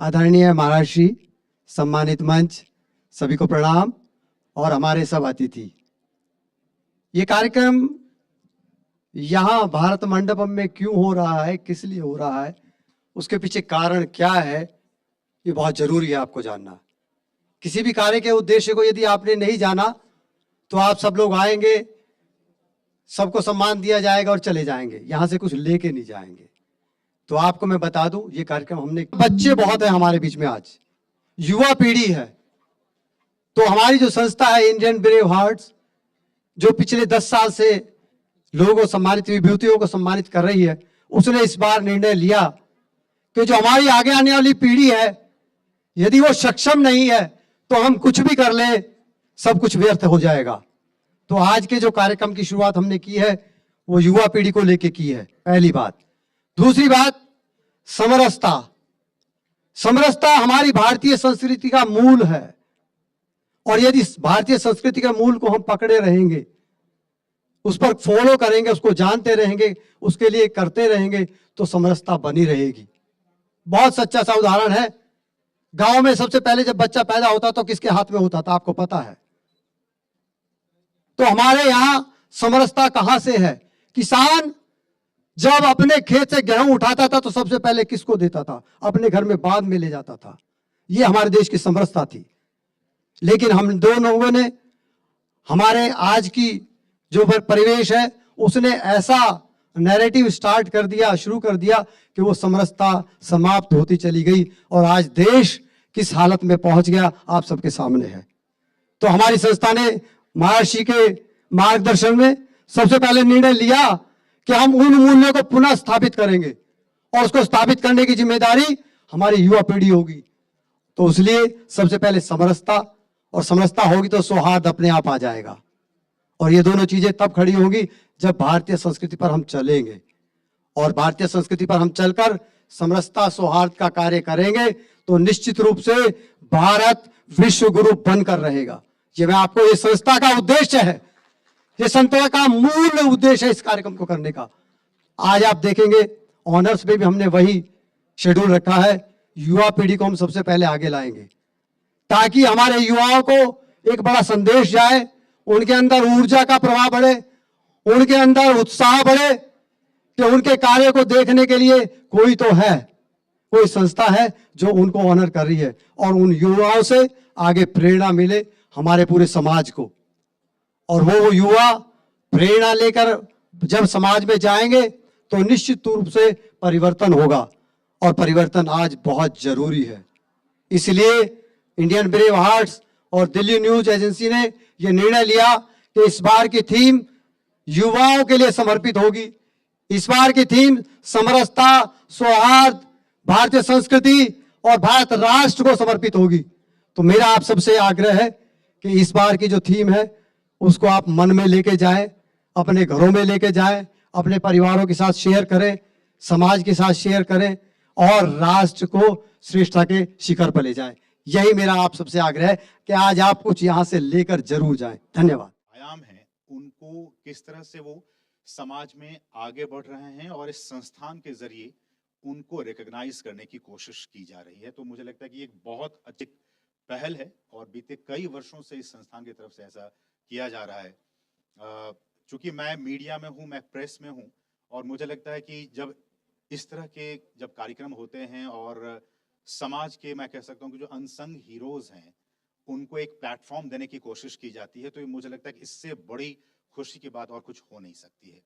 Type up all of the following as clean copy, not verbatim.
आदरणीय महाराष्ट्री, सम्मानित मंच, सभी को प्रणाम और हमारे सब अतिथि। ये कार्यक्रम यहाँ भारत मंडपम में क्यों हो रहा है, किस लिए हो रहा है, उसके पीछे कारण क्या है, ये बहुत जरूरी है आपको जानना। किसी भी कार्य के उद्देश्य को यदि आपने नहीं जाना तो आप सब लोग आएंगे, सबको सम्मान दिया जाएगा और चले जाएंगे, यहाँ से कुछ लेके नहीं जाएंगे। तो आपको मैं बता दूं, ये कार्यक्रम हमने, बच्चे बहुत है हमारे बीच में, आज युवा पीढ़ी है। तो हमारी जो संस्था है इंडियन ब्रेव हार्ट्स, जो पिछले 10 साल से लोगों को सम्मानित, विभूतियों को सम्मानित कर रही है, उसने इस बार निर्णय लिया कि जो हमारी आगे आने वाली पीढ़ी है, यदि वो सक्षम नहीं है तो हम कुछ भी कर ले, सब कुछ व्यर्थ हो जाएगा। तो आज के जो कार्यक्रम की शुरुआत हमने की है वो युवा पीढ़ी को लेके की है, पहली बात। दूसरी बात, समरसता। समरसता हमारी भारतीय संस्कृति का मूल है, और यदि भारतीय संस्कृति के मूल को हम पकड़े रहेंगे, उस पर फॉलो करेंगे, उसको जानते रहेंगे, उसके लिए करते रहेंगे, तो समरसता बनी रहेगी। बहुत सच्चा सा उदाहरण है, गांव में सबसे पहले जब बच्चा पैदा होता तो किसके हाथ में होता था, आपको पता है। तो हमारे यहां समरसता कहां से है? किसान जब अपने खेत से गेहूं उठाता था तो सबसे पहले किसको देता था? अपने घर में बाद में ले जाता था। ये हमारे देश की समरसता थी। लेकिन हम दो लोगों ने, हमारे आज की जो परिवेश है, उसने ऐसा नैरेटिव स्टार्ट कर दिया, शुरू कर दिया कि वो समरसता समाप्त होती चली गई, और आज देश किस हालत में पहुंच गया आप सबके सामने है। तो हमारी संस्था ने महर्षि के मार्गदर्शन में सबसे पहले निर्णय लिया कि हम उन मूल्यों को पुनः स्थापित करेंगे, और उसको स्थापित करने की जिम्मेदारी हमारी युवा पीढ़ी होगी। तो इसलिए सबसे पहले समरसता, और समरसता होगी तो सौहार्द अपने आप आ जाएगा। और ये दोनों चीजें तब खड़ी होंगी जब भारतीय संस्कृति पर हम चलेंगे, और भारतीय संस्कृति पर हम चलकर समरसता सौहार्द का कार्य करेंगे तो निश्चित रूप से भारत विश्व गुरु बनकर रहेगा। ये मैं आपको, ये संस्था का उद्देश्य है, ये संस्था का मूल उद्देश्य है इस कार्यक्रम को करने का। आज आप देखेंगे ऑनर्स में भी हमने वही शेड्यूल रखा है, युवा पीढ़ी को हम सबसे पहले आगे लाएंगे, ताकि हमारे युवाओं को एक बड़ा संदेश जाए, उनके अंदर ऊर्जा का प्रवाह बढ़े, उनके अंदर उत्साह बढ़े कि उनके कार्य को देखने के लिए कोई तो है, कोई संस्था है जो उनको ऑनर कर रही है, और उन युवाओं से आगे प्रेरणा मिले हमारे पूरे समाज को। और वो युवा प्रेरणा लेकर जब समाज में जाएंगे तो निश्चित रूप से परिवर्तन होगा, और परिवर्तन आज बहुत जरूरी है। इसलिए इंडियन ब्रेव हार्ट्स और दिल्ली न्यूज एजेंसी ने यह निर्णय लिया कि इस बार की थीम युवाओं के लिए समर्पित होगी। इस बार की थीम समरसता, सौहार्द, भारतीय संस्कृति और भारत राष्ट्र को समर्पित होगी। तो मेरा आप सबसे आग्रह है कि इस बार की जो थीम है उसको आप मन में लेके जाएं, अपने घरों में लेके जाएं, अपने परिवारों के साथ शेयर करें, समाज के साथ शेयर करें, और राष्ट्र को श्रेष्ठता के शिखर पर ले जाएं। यही मेरा आप सबसे आग्रह है कि आज आप कुछ यहां से लेकर जरूर जाएं। धन्यवाद। आयाम है, उनको किस तरह से वो समाज में आगे बढ़ रहे हैं, और इस संस्थान के जरिए उनको रिकॉग्नाइज करने की कोशिश की जा रही है। तो मुझे लगता है कि एक बहुत अच्छी पहल है, और बीते कई वर्षों से इस संस्थान की तरफ से ऐसा किया जा रहा है। चूंकि मैं मीडिया में हूं, मैं प्रेस में हूं, और मुझे लगता है कि जब इस तरह के जब कार्यक्रम होते हैं और समाज के, मैं कह सकता हूं कि जो अनसंग हीरोज हैं, उनको एक प्लेटफॉर्म देने की कोशिश की जाती है, तो मुझे लगता है कि इससे बड़ी खुशी की बात और कुछ हो नहीं सकती है।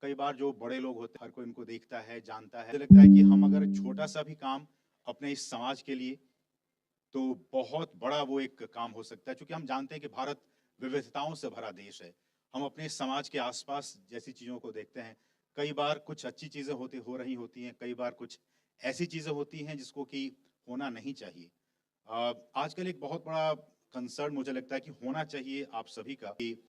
कई बार जो बड़े लोग होते हैं, हर कोई इनको देखता है, जानता है। मुझे लगता है कि हम अगर छोटा सा भी काम अपने इस समाज के लिए, तो बहुत बड़ा वो एक काम हो सकता है। क्योंकि हम जानते हैं कि भारत विविधताओं से भरा देश है। हम अपने समाज के आसपास जैसी चीजों को देखते हैं, कई बार कुछ अच्छी चीजें हो रही होती हैं, कई बार कुछ ऐसी चीजें होती हैं जिसको कि होना नहीं चाहिए। आजकल एक बहुत बड़ा कंसर्न मुझे लगता है कि होना चाहिए आप सभी का, कि